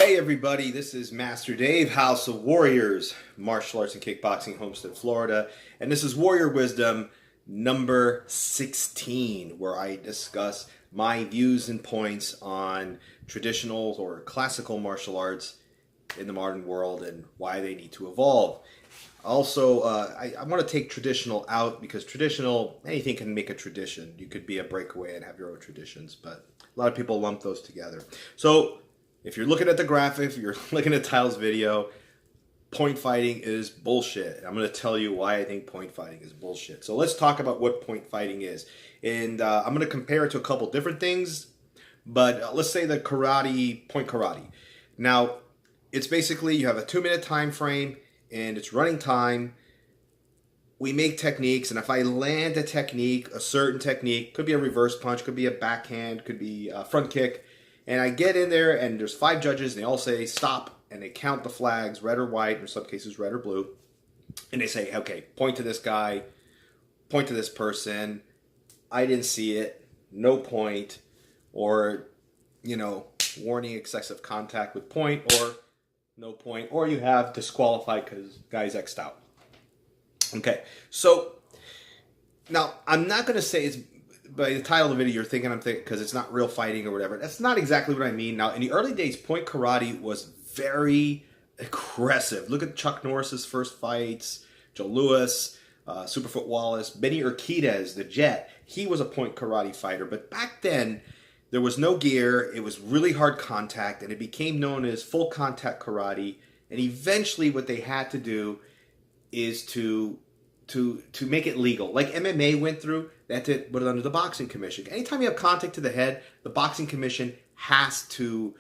Hey everybody, this is Master Dave, House of Warriors, Martial Arts and Kickboxing, Homestead, Florida. And this is Warrior Wisdom number 16, where I discuss my views and points on traditional or classical martial arts in the modern world and why they need to evolve. Also, I want to take traditional out because traditional, anything can make a tradition. You could be a breakaway and have your own traditions, but a lot of people lump those together. So, if you're looking at the graphic, if you're looking at Tyle's video, point fighting is bullshit. I'm going to tell you why I think point fighting is bullshit. So let's talk about what point fighting is. And I'm going to compare it to a couple different things, but let's say the karate, point karate. Now, it's basically you have a 2-minute time frame and it's running time. We make techniques, and if I land a technique, a certain technique, could be a reverse punch, could be a backhand, could be a front kick, and I get in there, and there's 5 judges, and they all say stop, and they count the flags, red or white, or in some cases red or blue, and they say, okay, point to this guy, point to this person, I didn't see it, no point, or, warning excessive contact with point, or no point, or you have disqualified because guy's X'd out. Okay, so now I'm not going to say it's by the title of the video, you're thinking I'm thinking because it's not real fighting or whatever. That's not exactly what I mean. Now, in the early days, point karate was very aggressive. Look at Chuck Norris's first fights, Joe Louis, Superfoot Wallace, Benny Urquidez, the Jet. He was a point karate fighter. But back then, there was no gear. It was really hard contact, and it became known as full contact karate. And eventually, what they had to do is to make it legal. Like MMA went through, they had to put it under the Boxing Commission. Anytime you have contact to the head, the Boxing Commission has to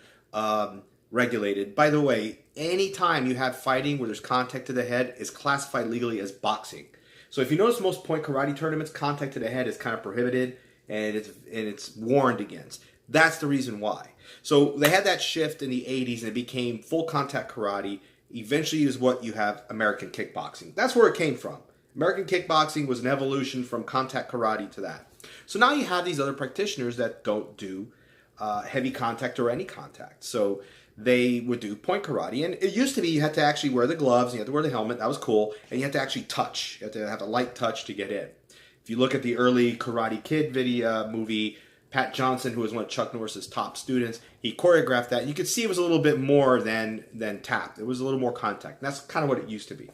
regulate it. By the way, anytime you have fighting where there's contact to the head is classified legally as boxing. So if you notice most point karate tournaments, contact to the head is kind of prohibited and it's warned against. That's the reason why. So they had that shift in the 80s and it became full contact karate. Eventually is what you have American kickboxing. That's where it came from. American kickboxing was an evolution from contact karate to that. So now you have these other practitioners that don't do heavy contact or any contact. So they would do point karate. And it used to be you had to actually wear the gloves, and you had to wear the helmet, that was cool, and you had to actually touch. You had to have a light touch to get in. If you look at the early Karate Kid video movie, Pat Johnson, who was one of Chuck Norris's top students, he choreographed that. And you could see it was a little bit more than tapped. It was a little more contact. And that's kind of what it used to be.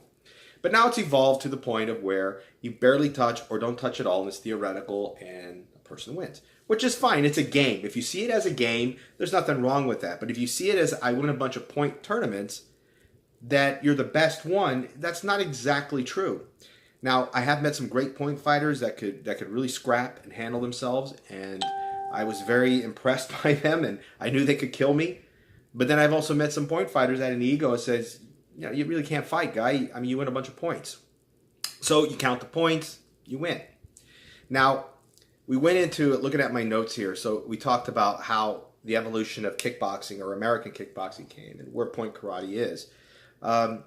But now it's evolved to the point of where you barely touch or don't touch at all, and it's theoretical, and a person wins. Which is fine. It's a game. If you see it as a game, there's nothing wrong with that. But if you see it as I win a bunch of point tournaments, that you're the best one, that's not exactly true. Now, I have met some great point fighters that could really scrap and handle themselves, and I was very impressed by them, and I knew they could kill me. But then I've also met some point fighters that had an ego that says, you really can't fight, guy. I mean, you win a bunch of points. So you count the points, you win. Now, we went into looking at my notes here. So we talked about how the evolution of kickboxing or American kickboxing came and where point karate is. And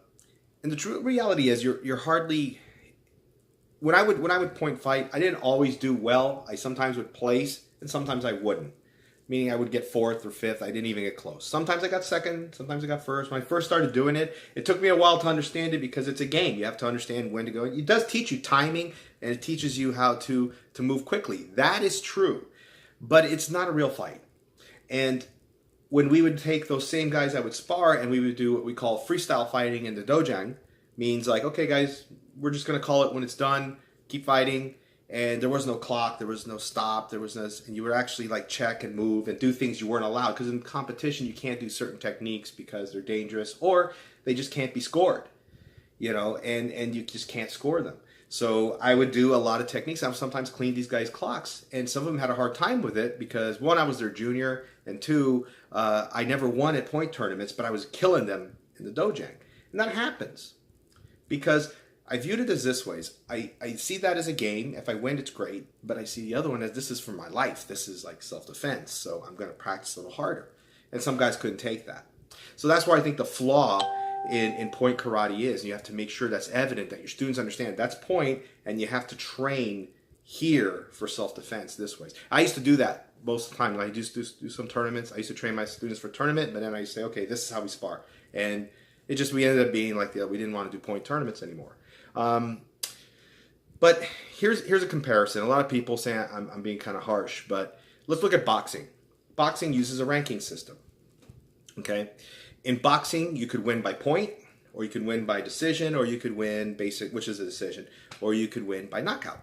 the true reality is you're hardly... When I would point fight, I didn't always do well. I sometimes would place, and sometimes I wouldn't. Meaning I would get 4th or 5th. I didn't even get close. Sometimes I got 2nd. Sometimes I got 1st. When I first started doing it, it took me a while to understand it because it's a game. You have to understand when to go. It does teach you timing, and it teaches you how to move quickly. That is true. But it's not a real fight. And when we would take those same guys that would spar, and we would do what we call freestyle fighting in the dojang, means like, okay, guys, we're just going to call it when it's done. Keep fighting. And there was no clock, there was no stop, there was no, and you would actually like check and move and do things you weren't allowed. Because in competition, you can't do certain techniques because they're dangerous or they just can't be scored, and you just can't score them. So I would do a lot of techniques. I would sometimes clean these guys' clocks, and some of them had a hard time with it because 1, I was their junior, and 2, I never won at point tournaments, but I was killing them in the dojang. And that happens because I viewed it as this ways. I see that as a game. If I win, it's great. But I see the other one as this is for my life. This is like self-defense. So I'm going to practice a little harder. And some guys couldn't take that. So that's where I think the flaw in point karate is. You have to make sure that's evident, that your students understand that's point, and you have to train here for self-defense this way. I used to do that most of the time. I used to do some tournaments. I used to train my students for tournament, but then I used to say, okay, this is how we spar. And we ended up being like, we didn't want to do point tournaments anymore. But here's a comparison. A lot of people say I'm being kind of harsh, but let's look at boxing. Boxing uses a ranking system. Okay? In boxing, you could win by point, or you could win by decision, or you could win basic, which is a decision, or you could win by knockout.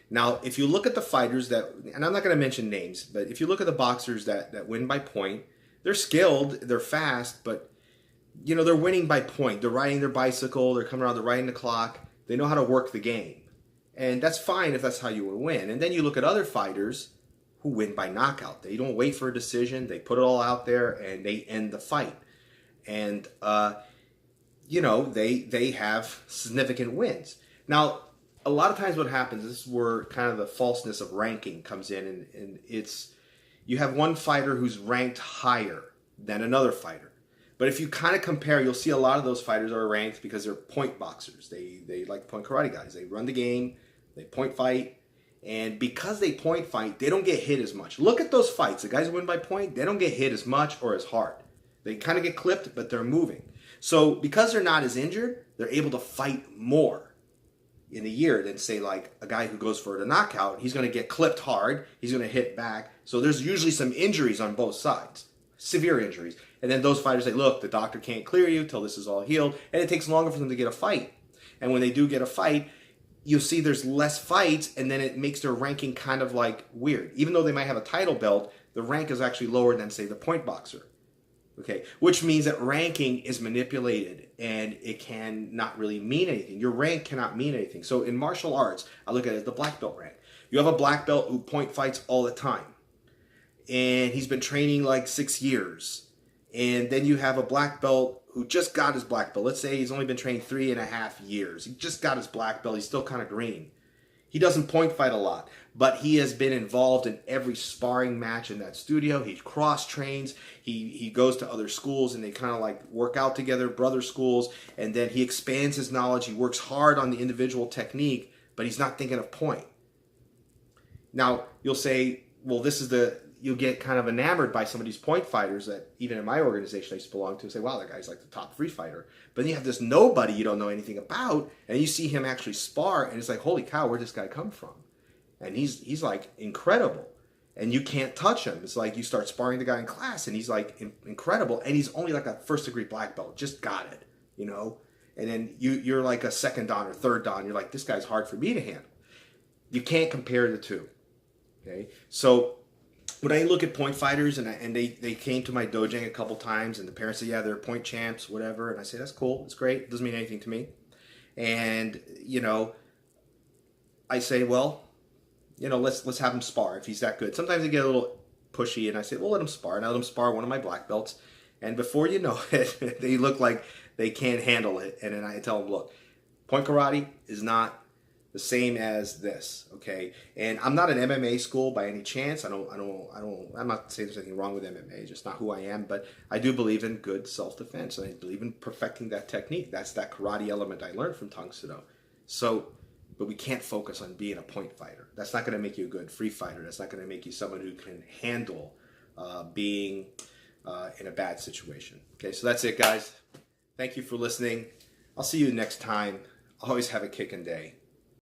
Now, if you look at the fighters that, and I'm not going to mention names, but if you look at the boxers that win by point, they're skilled, they're fast, but they're winning by point. They're riding their bicycle, they're coming around, they're riding the clock. They know how to work the game. And that's fine if that's how you want to win. And then you look at other fighters who win by knockout. They don't wait for a decision. They put it all out there and they end the fight. And, they have significant wins. Now, a lot of times what happens, this is where kind of the falseness of ranking comes in. And it's, you have one fighter who's ranked higher than another fighter. But if you kind of compare, you'll see a lot of those fighters are ranked because they're point boxers. They like point karate guys. They run the game, they point fight, and because they point fight, they don't get hit as much. Look at those fights. The guys who win by point, they don't get hit as much or as hard. They kind of get clipped, but they're moving. So because they're not as injured, they're able to fight more in a year than, say, like a guy who goes for the knockout. He's going to get clipped hard. He's going to hit back. So there's usually some injuries on both sides, severe injuries. And then those fighters say, look, the doctor can't clear you till this is all healed. And it takes longer for them to get a fight. And when they do get a fight, you'll see there's less fights, and then it makes their ranking kind of like weird. Even though they might have a title belt, the rank is actually lower than, say, the point boxer. Okay, which means that ranking is manipulated and it can not really mean anything. Your rank cannot mean anything. So in martial arts, I look at it as the black belt rank. You have a black belt who point fights all the time, and he's been training like 6 years. And then you have a black belt who just got his black belt. Let's say he's only been training 3.5 years. He just got his black belt. He's still kind of green. He doesn't point fight a lot, but he has been involved in every sparring match in that studio. He cross trains. He goes to other schools and they kind of like work out together, brother schools. And then he expands his knowledge. He works hard on the individual technique, but he's not thinking of point. Now you'll say, well, you'll get kind of enamored by some of these point fighters that even in my organization I used to belong to, say, wow, that guy's like the top free fighter. But then you have this nobody you don't know anything about, and you see him actually spar, and it's like, holy cow, where'd this guy come from? And he's like incredible, and you can't touch him. It's like you start sparring the guy in class, and he's like incredible, and he's only like a first-degree black belt, just got it, And then you're like a second dan or third dan. You're like, this guy's hard for me to handle. You can't compare the two, okay? So when I look at point fighters and they came to my dojo a couple times and the parents say, yeah, they're point champs, whatever. And I say, that's cool. It's great. It doesn't mean anything to me. And, I say, well, let's have him spar if he's that good. Sometimes they get a little pushy and I say, well, let him spar. And I let him spar one of my black belts. And before you know it, they look like they can't handle it. And then I tell them, look, point karate is not the same as this, okay? And I'm not an MMA school by any chance. I'm not saying there's anything wrong with MMA, it's just not who I am, but I do believe in good self-defense, and I believe in perfecting that technique. That's that karate element I learned from Tang Soo Do. So, but we can't focus on being a point fighter. That's not gonna make you a good free fighter. That's not gonna make you someone who can handle being in a bad situation. Okay, so that's it, guys. Thank you for listening. I'll see you next time. Always have a kicking day.